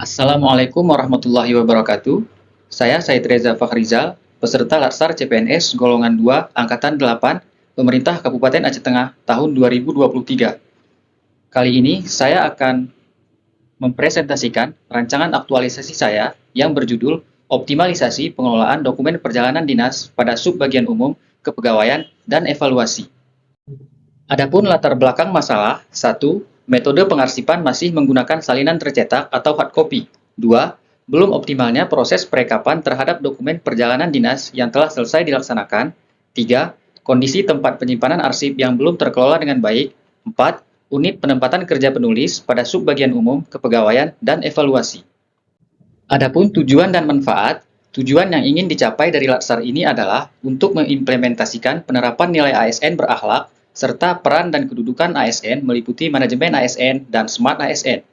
Assalamualaikum warahmatullahi wabarakatuh. Saya Said Reza Fakhrizal, peserta Latsar CPNS golongan 2 angkatan 8 Pemerintah Kabupaten Aceh Tengah tahun 2023. Kali ini saya akan mempresentasikan rancangan aktualisasi saya yang berjudul Optimalisasi Pengelolaan Dokumen Perjalanan Dinas pada Subbagian Umum Kepegawaian dan Evaluasi. Adapun latar belakang masalah, 1. Metode pengarsipan masih menggunakan salinan tercetak atau hard copy. 2. Belum optimalnya proses perekapan terhadap dokumen perjalanan dinas yang telah selesai dilaksanakan. 3. Kondisi tempat penyimpanan arsip yang belum terkelola dengan baik. 4. Unit penempatan kerja penulis pada subbagian umum, kepegawaian, dan evaluasi. Adapun tujuan dan manfaat, tujuan yang ingin dicapai dari Latsar ini adalah untuk mengimplementasikan penerapan nilai ASN berakhlak serta peran dan kedudukan ASN meliputi manajemen ASN dan smart ASN.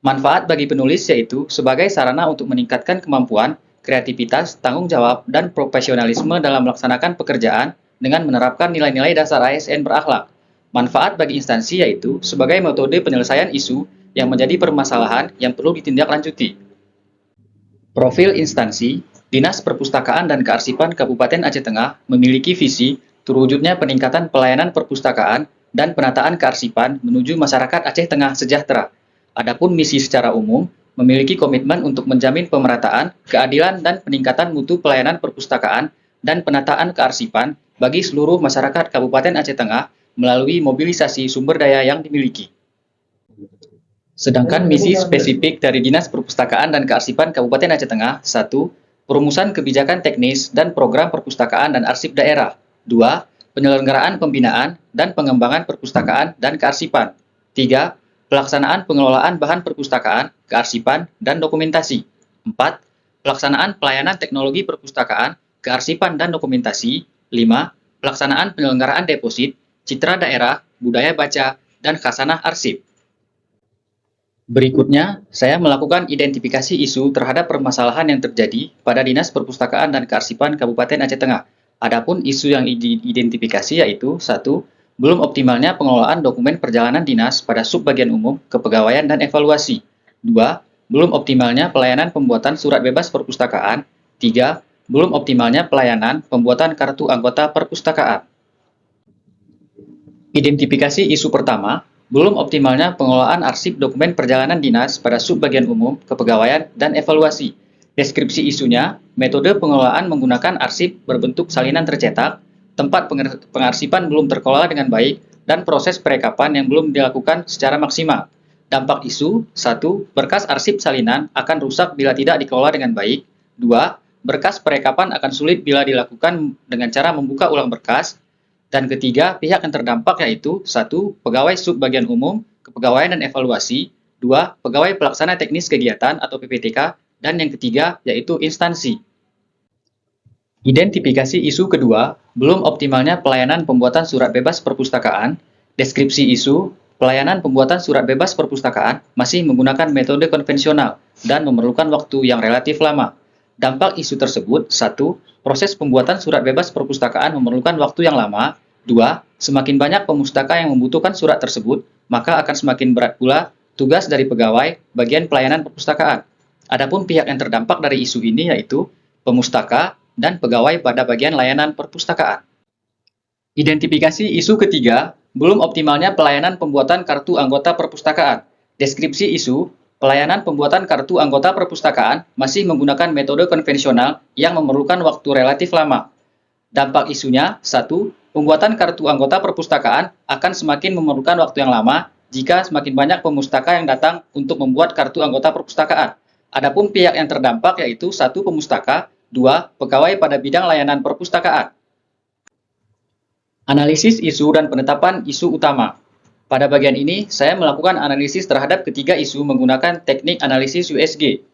Manfaat bagi penulis yaitu sebagai sarana untuk meningkatkan kemampuan, kreativitas, tanggung jawab, dan profesionalisme dalam melaksanakan pekerjaan dengan menerapkan nilai-nilai dasar ASN berakhlak. Manfaat bagi instansi yaitu sebagai metode penyelesaian isu yang menjadi permasalahan yang perlu ditindaklanjuti. Profil instansi, Dinas Perpustakaan dan Kearsipan Kabupaten Aceh Tengah memiliki visi terwujudnya peningkatan pelayanan perpustakaan dan penataan kearsipan menuju masyarakat Aceh Tengah sejahtera. Adapun misi secara umum, memiliki komitmen untuk menjamin pemerataan, keadilan, dan peningkatan mutu pelayanan perpustakaan dan penataan kearsipan bagi seluruh masyarakat Kabupaten Aceh Tengah melalui mobilisasi sumber daya yang dimiliki. Sedangkan misi spesifik dari Dinas Perpustakaan dan Kearsipan Kabupaten Aceh Tengah, 1. Perumusan kebijakan teknis dan program perpustakaan dan arsip daerah. 2. Penyelenggaraan pembinaan dan pengembangan perpustakaan dan kearsipan. 3. Pelaksanaan pengelolaan bahan perpustakaan, kearsipan, dan dokumentasi. 4. Pelaksanaan pelayanan teknologi perpustakaan, kearsipan, dan dokumentasi. 5. Pelaksanaan penyelenggaraan deposit, citra daerah, budaya baca, dan khasanah arsip. Berikutnya, saya melakukan identifikasi isu terhadap permasalahan yang terjadi pada Dinas Perpustakaan dan Kearsipan Kabupaten Aceh Tengah. Adapun isu yang diidentifikasi yaitu 1. Belum optimalnya pengelolaan dokumen perjalanan dinas pada subbagian umum, kepegawaian, dan evaluasi. 2. Belum optimalnya pelayanan pembuatan surat bebas perpustakaan. 3. Belum optimalnya pelayanan pembuatan kartu anggota perpustakaan. Identifikasi isu pertama, belum optimalnya pengelolaan arsip dokumen perjalanan dinas pada subbagian umum, kepegawaian, dan evaluasi. Deskripsi isunya, metode pengelolaan menggunakan arsip berbentuk salinan tercetak, tempat pengarsipan belum terkelola dengan baik, dan proses perekapan yang belum dilakukan secara maksimal. Dampak isu, 1. Berkas arsip salinan akan rusak bila tidak dikelola dengan baik. 2. Berkas perekapan akan sulit bila dilakukan dengan cara membuka ulang berkas. Dan ketiga, pihak yang terdampak yaitu 1. Pegawai subbagian umum, kepegawaian dan evaluasi. 2. Pegawai pelaksana teknis kegiatan atau PPTK. Dan yang ketiga, yaitu instansi. Identifikasi isu kedua, belum optimalnya pelayanan pembuatan surat bebas perpustakaan. Deskripsi isu, pelayanan pembuatan surat bebas perpustakaan masih menggunakan metode konvensional dan memerlukan waktu yang relatif lama. Dampak isu tersebut, 1. Proses pembuatan surat bebas perpustakaan memerlukan waktu yang lama. 2. Semakin banyak pemustaka yang membutuhkan surat tersebut, maka akan semakin berat pula tugas dari pegawai bagian pelayanan perpustakaan. Adapun pihak yang terdampak dari isu ini yaitu pemustaka dan pegawai pada bagian layanan perpustakaan. Identifikasi isu ketiga, belum optimalnya pelayanan pembuatan kartu anggota perpustakaan. Deskripsi isu, pelayanan pembuatan kartu anggota perpustakaan masih menggunakan metode konvensional yang memerlukan waktu relatif lama. Dampak isunya, 1. Pembuatan kartu anggota perpustakaan akan semakin memerlukan waktu yang lama jika semakin banyak pemustaka yang datang untuk membuat kartu anggota perpustakaan. Adapun pihak yang terdampak yaitu 1. Pemustaka, 2. Pegawai pada bidang layanan perpustakaan. Analisis isu dan penetapan isu utama. Pada bagian ini, saya melakukan analisis terhadap ketiga isu menggunakan teknik analisis USG.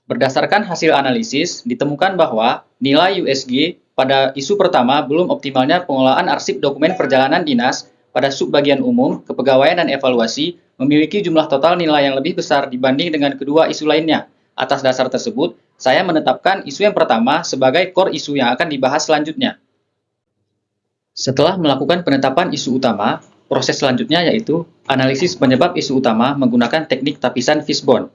Berdasarkan hasil analisis, ditemukan bahwa nilai USG pada isu pertama belum optimalnya pengelolaan arsip dokumen perjalanan dinas pada subbagian umum, kepegawaian, dan evaluasi memiliki jumlah total nilai yang lebih besar dibanding dengan kedua isu lainnya. Atas dasar tersebut, saya menetapkan isu yang pertama sebagai core isu yang akan dibahas selanjutnya. Setelah melakukan penetapan isu utama, proses selanjutnya yaitu analisis penyebab isu utama menggunakan teknik tapisan fishbone.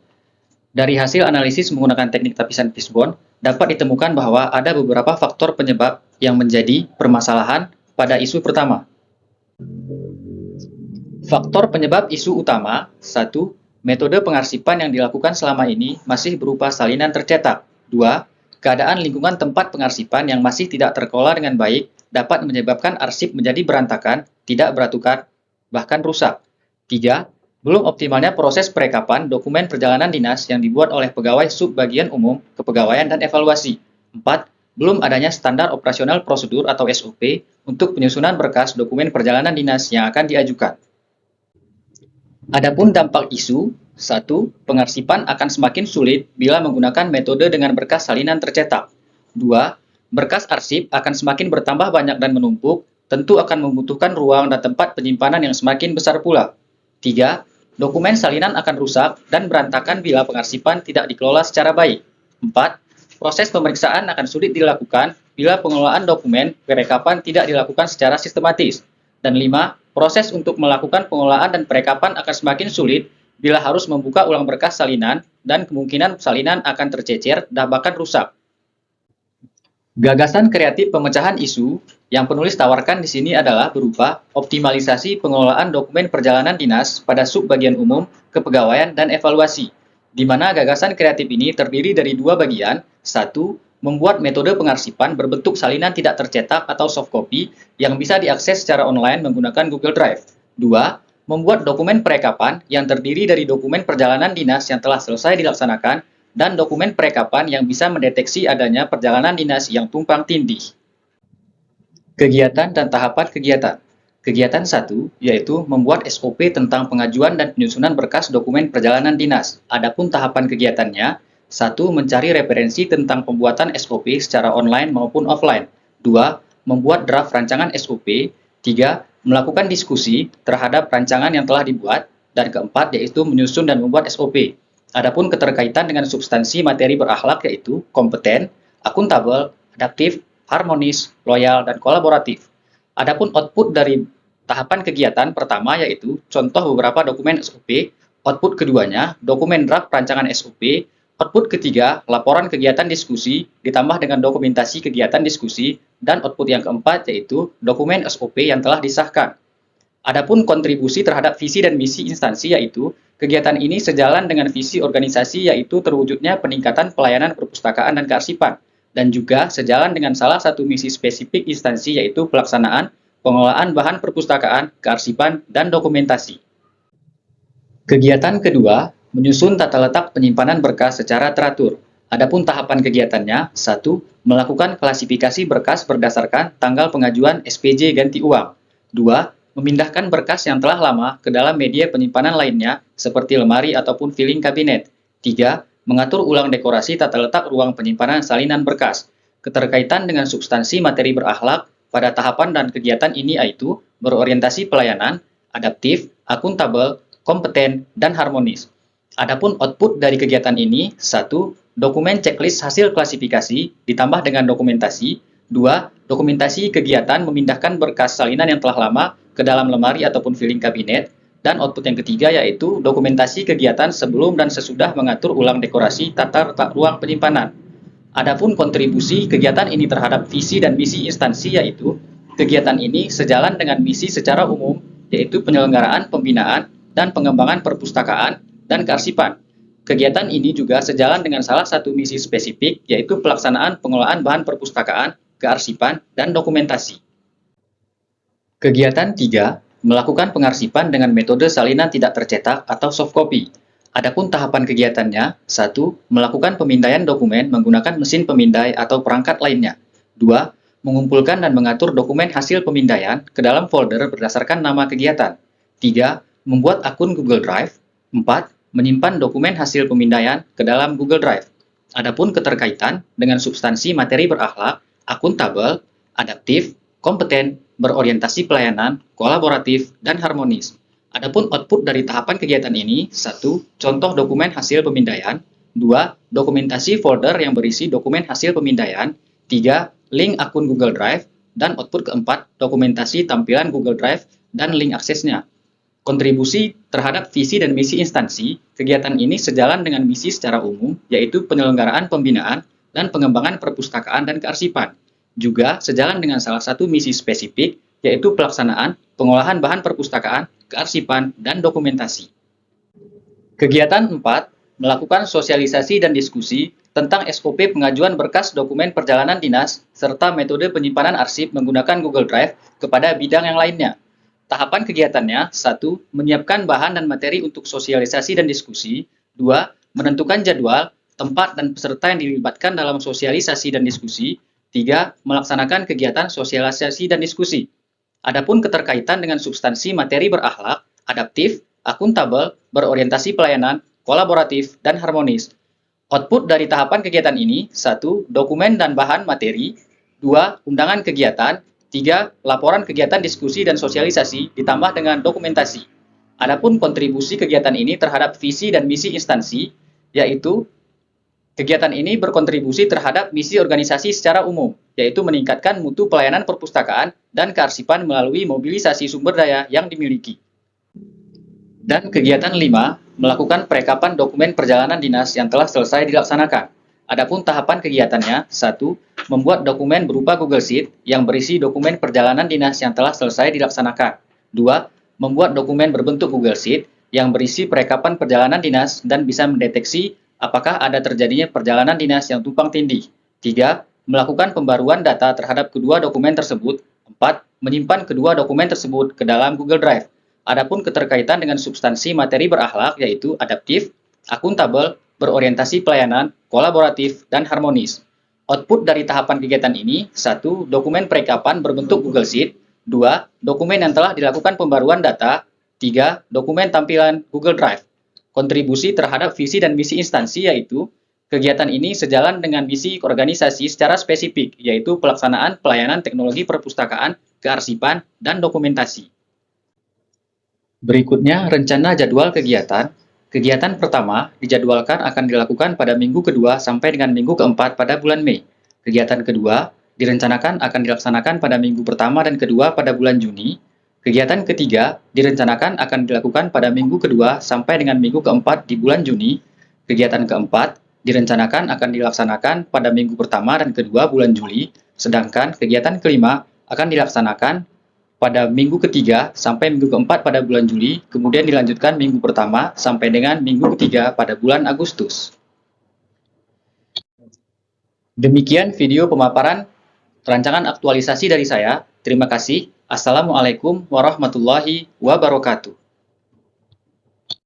Dari hasil analisis menggunakan teknik tapisan fishbone, dapat ditemukan bahwa ada beberapa faktor penyebab yang menjadi permasalahan pada isu pertama. Faktor penyebab isu utama: 1. Metode pengarsipan yang dilakukan selama ini masih berupa salinan tercetak. 2. Keadaan lingkungan tempat pengarsipan yang masih tidak terkelola dengan baik dapat menyebabkan arsip menjadi berantakan, tidak beraturan, bahkan rusak. 3. Belum optimalnya proses perekapan dokumen perjalanan dinas yang dibuat oleh pegawai subbagian umum, kepegawaian, dan evaluasi. 4. Belum adanya standar operasional prosedur atau SOP untuk penyusunan berkas dokumen perjalanan dinas yang akan diajukan. Adapun dampak isu: 1. Pengarsipan akan semakin sulit bila menggunakan metode dengan berkas salinan tercetak. 2. Berkas arsip akan semakin bertambah banyak dan menumpuk, tentu akan membutuhkan ruang dan tempat penyimpanan yang semakin besar pula. 3. Dokumen salinan akan rusak dan berantakan bila pengarsipan tidak dikelola secara baik. 4. Proses pemeriksaan akan sulit dilakukan bila pengelolaan dokumen perekapan tidak dilakukan secara sistematis. Dan 5. Proses untuk melakukan pengelolaan dan perekapan akan semakin sulit bila harus membuka ulang berkas salinan dan kemungkinan salinan akan tercecer dan bahkan rusak. Gagasan kreatif pemecahan isu yang penulis tawarkan di sini adalah berupa optimalisasi pengelolaan dokumen perjalanan dinas pada subbagian umum, kepegawaian, dan evaluasi, di mana gagasan kreatif ini terdiri dari dua bagian. 1. Membuat metode pengarsipan berbentuk salinan tidak tercetak atau soft copy yang bisa diakses secara online menggunakan Google Drive. 2. Membuat dokumen perekapan yang terdiri dari dokumen perjalanan dinas yang telah selesai dilaksanakan dan dokumen perekapan yang bisa mendeteksi adanya perjalanan dinas yang tumpang tindih. Kegiatan dan tahapan kegiatan. Kegiatan 1 yaitu membuat SOP tentang pengajuan dan penyusunan berkas dokumen perjalanan dinas. Adapun tahapan kegiatannya: 1. Mencari referensi tentang pembuatan SOP secara online maupun offline. 2. Membuat draft rancangan SOP. 3. Melakukan diskusi terhadap rancangan yang telah dibuat. Dan keempat yaitu menyusun dan membuat SOP. Adapun keterkaitan dengan substansi materi berakhlak yaitu kompeten, akuntabel, adaptif, harmonis, loyal, dan kolaboratif. Adapun output dari tahapan kegiatan pertama yaitu contoh beberapa dokumen SOP, output keduanya dokumen draft rancangan SOP, output ketiga laporan kegiatan diskusi ditambah dengan dokumentasi kegiatan diskusi, dan output yang keempat yaitu dokumen SOP yang telah disahkan. Adapun kontribusi terhadap visi dan misi instansi yaitu kegiatan ini sejalan dengan visi organisasi yaitu terwujudnya peningkatan pelayanan perpustakaan dan kearsipan, dan juga sejalan dengan salah satu misi spesifik instansi yaitu pelaksanaan pengelolaan bahan perpustakaan, kearsipan, dan dokumentasi. Kegiatan kedua, menyusun tata letak penyimpanan berkas secara teratur. Adapun tahapan kegiatannya: 1. Melakukan klasifikasi berkas berdasarkan tanggal pengajuan SPJ ganti uang. 2. Memindahkan berkas yang telah lama ke dalam media penyimpanan lainnya seperti lemari ataupun filing kabinet. 3. Mengatur ulang dekorasi tata letak ruang penyimpanan salinan berkas. Keterkaitan dengan substansi materi berakhlak pada tahapan dan kegiatan ini yaitu berorientasi pelayanan, adaptif, akuntabel, kompeten, dan harmonis. Adapun output dari kegiatan ini: 1. Dokumen checklist hasil klasifikasi ditambah dengan dokumentasi. 2. Dokumentasi kegiatan memindahkan berkas salinan yang telah lama ke dalam lemari ataupun filing kabinet. Dan output yang ketiga yaitu dokumentasi kegiatan sebelum dan sesudah mengatur ulang dekorasi tata letak ruang penyimpanan. Adapun kontribusi kegiatan ini terhadap visi dan misi instansi yaitu kegiatan ini sejalan dengan misi secara umum yaitu penyelenggaraan, pembinaan, dan pengembangan perpustakaan dan kearsipan. Kegiatan ini juga sejalan dengan salah satu misi spesifik yaitu pelaksanaan pengelolaan bahan perpustakaan, kearsipan, dan dokumentasi. Kegiatan 3. Melakukan pengarsipan dengan metode salinan tidak tercetak atau soft copy. Adapun tahapan kegiatannya: 1. Melakukan pemindaian dokumen menggunakan mesin pemindai atau perangkat lainnya. 2. Mengumpulkan dan mengatur dokumen hasil pemindaian ke dalam folder berdasarkan nama kegiatan. 3. Membuat akun Google Drive. 4. Menyimpan dokumen hasil pemindaian ke dalam Google Drive. Adapun keterkaitan dengan substansi materi berakhlak, akuntabel, adaptif, kompeten, berorientasi pelayanan, kolaboratif, dan harmonis. Adapun output dari tahapan kegiatan ini: 1. Contoh dokumen hasil pemindaian. 2. Dokumentasi folder yang berisi dokumen hasil pemindaian. 3. Link akun Google Drive. Dan output keempat, dokumentasi tampilan Google Drive dan link aksesnya. Kontribusi terhadap visi dan misi instansi, kegiatan ini sejalan dengan misi secara umum, yaitu penyelenggaraan pembinaan dan pengembangan perpustakaan dan kearsipan. Juga sejalan dengan salah satu misi spesifik, yaitu pelaksanaan pengolahan bahan perpustakaan, kearsipan, dan dokumentasi. Kegiatan 4, melakukan sosialisasi dan diskusi tentang SOP pengajuan berkas dokumen perjalanan dinas serta metode penyimpanan arsip menggunakan Google Drive kepada bidang yang lainnya. Tahapan kegiatannya, 1. Menyiapkan bahan dan materi untuk sosialisasi dan diskusi. 2. Menentukan jadwal, tempat, dan peserta yang dilibatkan dalam sosialisasi dan diskusi. 3. Melaksanakan kegiatan sosialisasi dan diskusi. Adapun keterkaitan dengan substansi materi berakhlak, adaptif, akuntabel, berorientasi pelayanan, kolaboratif, dan harmonis. Output dari tahapan kegiatan ini, 1. Dokumen dan bahan materi. 2. Undangan kegiatan. 3. Laporan kegiatan diskusi dan sosialisasi ditambah dengan dokumentasi. Adapun kontribusi kegiatan ini terhadap visi dan misi instansi, yaitu kegiatan ini berkontribusi terhadap misi organisasi secara umum, yaitu meningkatkan mutu pelayanan perpustakaan dan kearsipan melalui mobilisasi sumber daya yang dimiliki. Dan kegiatan 5, melakukan perekapan dokumen perjalanan dinas yang telah selesai dilaksanakan. Adapun tahapan kegiatannya, 1. Membuat dokumen berupa Google Sheet yang berisi dokumen perjalanan dinas yang telah selesai dilaksanakan. 2. Membuat dokumen berbentuk Google Sheet yang berisi perekapan perjalanan dinas dan bisa mendeteksi apakah ada terjadinya perjalanan dinas yang tumpang tindih. 3. Melakukan pembaruan data terhadap kedua dokumen tersebut. 4. Menyimpan kedua dokumen tersebut ke dalam Google Drive. Adapun keterkaitan dengan substansi materi berakhlak yaitu adaptif, akuntabel, berorientasi pelayanan, kolaboratif, dan harmonis. Output dari tahapan kegiatan ini, 1. Dokumen perekapan berbentuk Google Sheet. 2. Dokumen yang telah dilakukan pembaruan data. 3. Dokumen tampilan Google Drive. Kontribusi terhadap visi dan misi instansi yaitu kegiatan ini sejalan dengan misi organisasi secara spesifik, yaitu pelaksanaan pelayanan teknologi perpustakaan, kearsipan, dan dokumentasi. Berikutnya, rencana jadwal kegiatan. Kegiatan pertama dijadwalkan akan dilakukan pada minggu kedua sampai dengan minggu keempat pada bulan Mei. Kegiatan kedua direncanakan akan dilaksanakan pada minggu pertama dan kedua pada bulan Juni. Kegiatan ketiga direncanakan akan dilakukan pada minggu kedua sampai dengan minggu keempat di bulan Juni. Kegiatan keempat direncanakan akan dilaksanakan pada minggu pertama dan kedua bulan Juli, sedangkan kegiatan kelima akan dilaksanakan pada minggu ketiga sampai minggu keempat pada bulan Juli, kemudian dilanjutkan minggu pertama sampai dengan minggu ketiga pada bulan Agustus. Demikian video pemaparan rancangan aktualisasi dari saya. Terima kasih. Assalamualaikum warahmatullahi wabarakatuh.